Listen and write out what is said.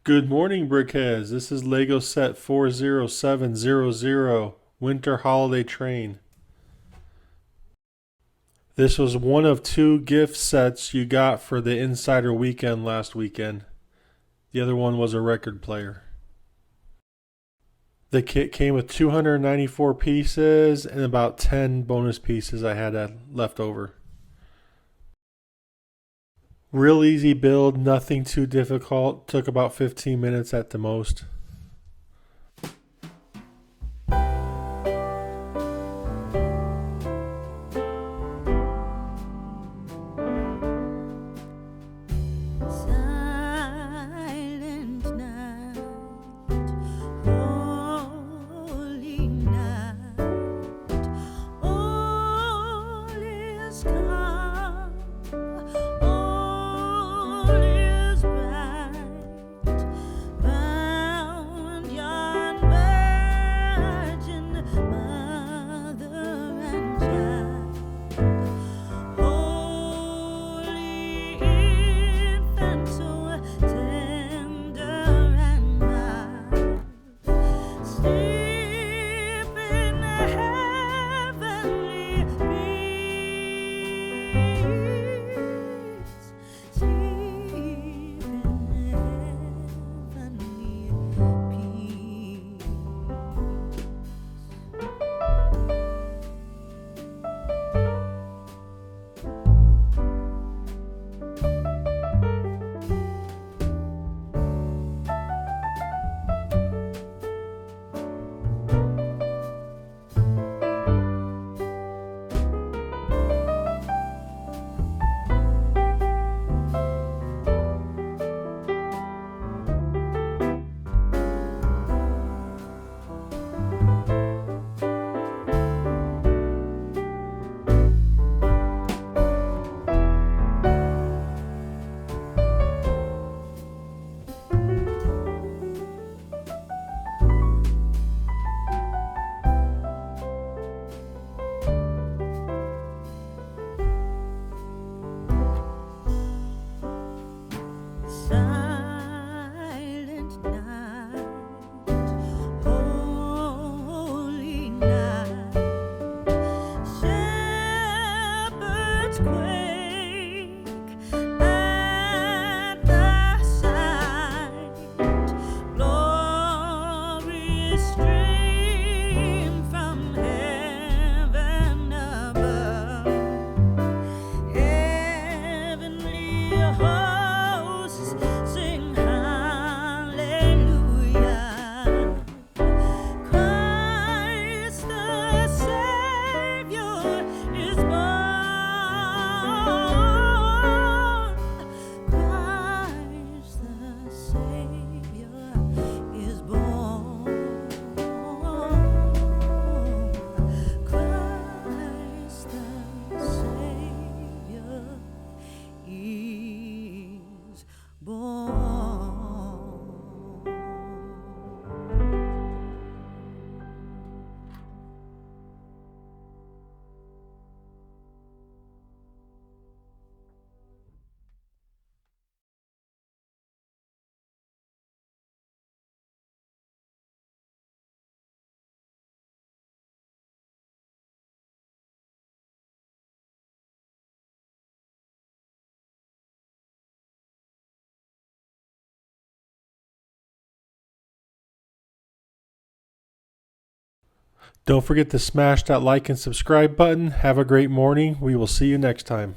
Good morning, Brickheads. This is Lego set 40700 Winter Holiday Train. This was one of two gift sets you got for the Insider Weekend last weekend. The other one was a record player. The kit came with 294 pieces and about 10 bonus pieces I had left over. Real easy build, nothing too difficult. Took about 15 minutes at the most. Silent night, holy night, all is calm, all is bright, round yon virgin mother and child. Holy infant, so tender and mild, sleep in heavenly peace, sleep in heavenly peace. Silent night, holy night, shepherds quake at the sight, glory stream from heaven above, heavenly hosts sing hallelujah. Christ the Savior is born. Christ the Savior is born. Christ the Savior is born. Don't forget to smash that like and subscribe button. Have a great morning. We will see you next time.